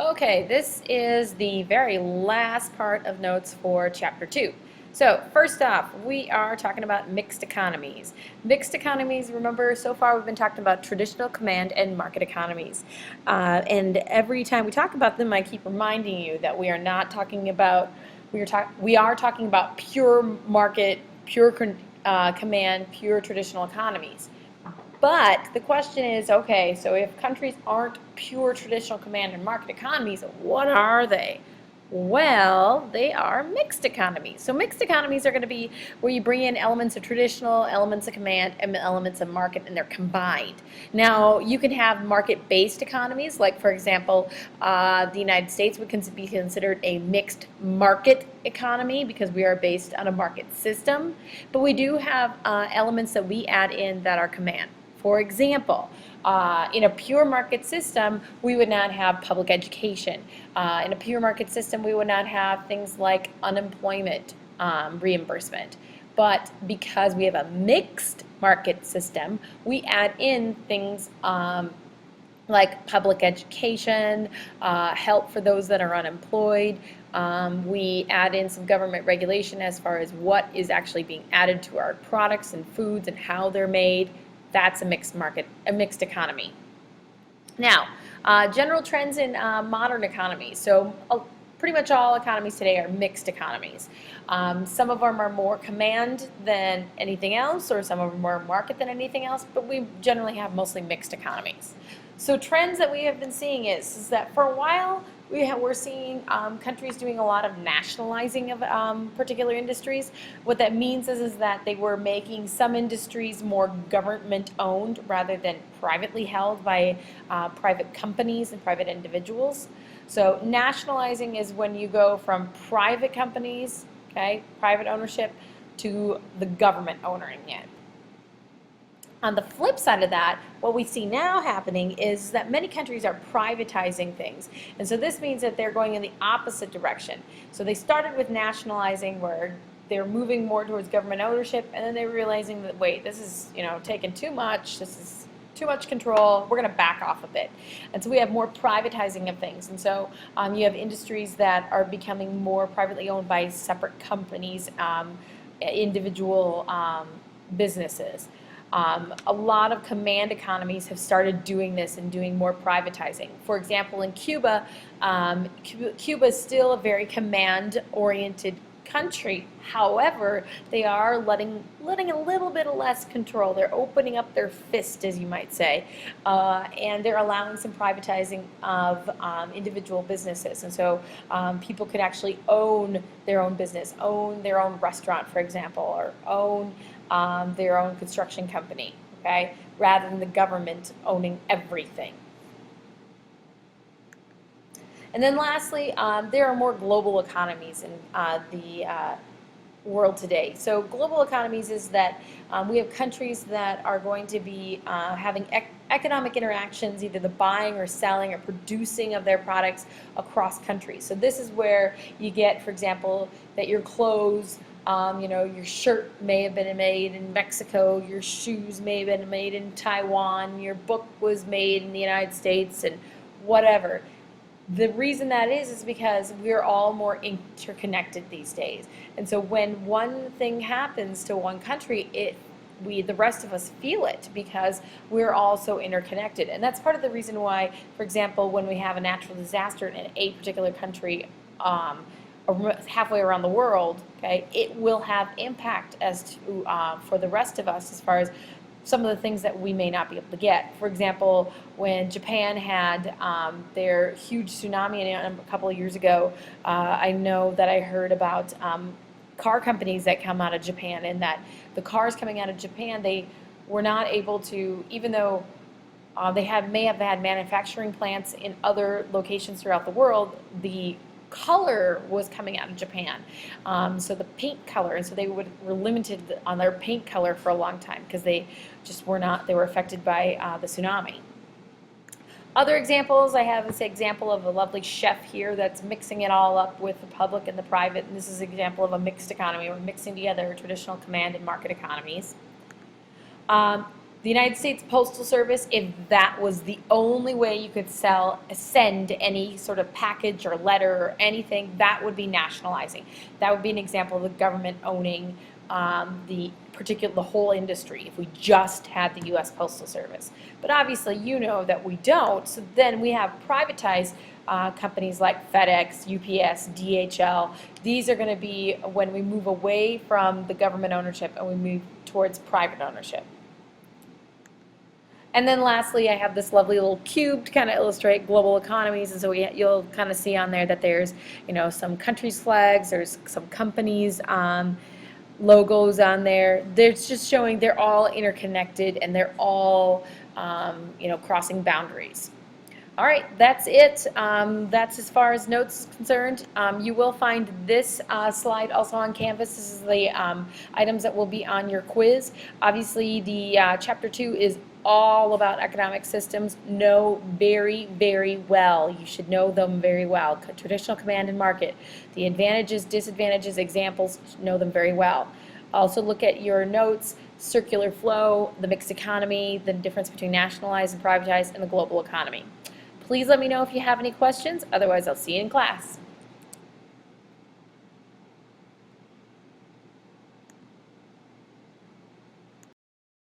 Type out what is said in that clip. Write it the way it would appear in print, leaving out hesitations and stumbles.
Okay, this is the very last part of notes for Chapter 2. So, first off, we are talking about mixed economies. Mixed economies, remember, so far we've been talking about traditional command and market economies. And every time we talk about them, I keep reminding you that we are not talking about, we are talking about pure market, pure command, pure traditional economies. But the question is, okay, so if countries aren't pure traditional command and market economies, what are they? Well, they are mixed economies. So mixed economies are going to be where you bring in elements of traditional, elements of command, and elements of market, and they're combined. Now, you can have market-based economies, like, for example, the United States would be considered a mixed market economy because we are based on a market system. But we do have elements that we add in that are command. For example, in a pure market system, we would not have public education. In a pure market system, we would not have things like unemployment reimbursement. But because we have a mixed market system, we add in things like public education, help for those that are unemployed. We add in some government regulation as far as what is actually being added to our products and foods and how they're made. That's a mixed market, a mixed economy. Now, general trends in modern economies. So pretty much all economies today are mixed economies. Some of them are more command than anything else, or some of them are more market than anything else, but we generally have mostly mixed economies. So trends that we have been seeing is that for a while, we're seeing countries doing a lot of nationalizing of particular industries. What that means is that they were making some industries more government-owned rather than privately held by private companies and private individuals. So nationalizing is when you go from private companies, okay, private ownership, to the government owning it. On the flip side of that, what we see now happening is that many countries are privatizing things. And so this means that they're going in the opposite direction. So they started with nationalizing, where they're moving more towards government ownership, and then they're realizing that, wait, this is, taking too much, this is too much control, we're going to back off a bit. And so we have more privatizing of things. And so you have industries that are becoming more privately owned by separate companies, individual businesses. A lot of command economies have started doing this and doing more privatizing. For example, in Cuba, Cuba is still a very command-oriented country. However, they are letting a little bit of less control. They're opening up their fist, as you might say, and they're allowing some privatizing of individual businesses. And so people could actually own their own business, own their own restaurant, for example, or own their own construction company, okay, rather than the government owning everything. And then lastly, there are more global economies in the world today. So global economies is that we have countries that are going to be having economic interactions, either the buying or selling or producing of their products across countries. So this is where you get, for example, that your clothes, your shirt may have been made in Mexico, your shoes may have been made in Taiwan, your book was made in the United States, and whatever. The reason that is because we're all more interconnected these days. And so when one thing happens to one country, the rest of us feel it because we're all so interconnected. And that's part of the reason why, for example, when we have a natural disaster in a particular country, halfway around the world, okay, it will have impact as to for the rest of us as far as some of the things that we may not be able to get. For example, when Japan had their huge tsunami a couple of years ago, I know that I heard about car companies that come out of Japan, and that the cars coming out of Japan, they were not able to, even though they may have had manufacturing plants in other locations throughout the world, the color was coming out of Japan, so the paint color, and so they were limited on their paint color for a long time because they just were not, they were affected by the tsunami. Other examples, I have this example of a lovely chef here that's mixing it all up with the public and the private, and this is an example of a mixed economy. We're mixing together traditional command and market economies. The United States Postal Service, if that was the only way you could send any sort of package or letter or anything, that would be nationalizing. That would be an example of the government owning the whole industry if we just had the U.S. Postal Service. But obviously, you know that we don't. So then we have privatized companies like FedEx, UPS, DHL. These are going to be when we move away from the government ownership and we move towards private ownership. And then lastly, I have this lovely little cube to kind of illustrate global economies. And so you'll kind of see on there that there's, some countries' flags, there's some companies' logos on there. They're just showing they're all interconnected and they're all, crossing boundaries. All right, that's it. That's as far as notes is concerned. You will find this slide also on Canvas. This is the items that will be on your quiz. Obviously, the Chapter 2 is all about economic systems. Know very, very well. You should know them very well. Traditional command and market. The advantages, disadvantages, examples, know them very well. Also look at your notes, circular flow, the mixed economy, the difference between nationalized and privatized, and the global economy. Please let me know if you have any questions. Otherwise, I'll see you in class.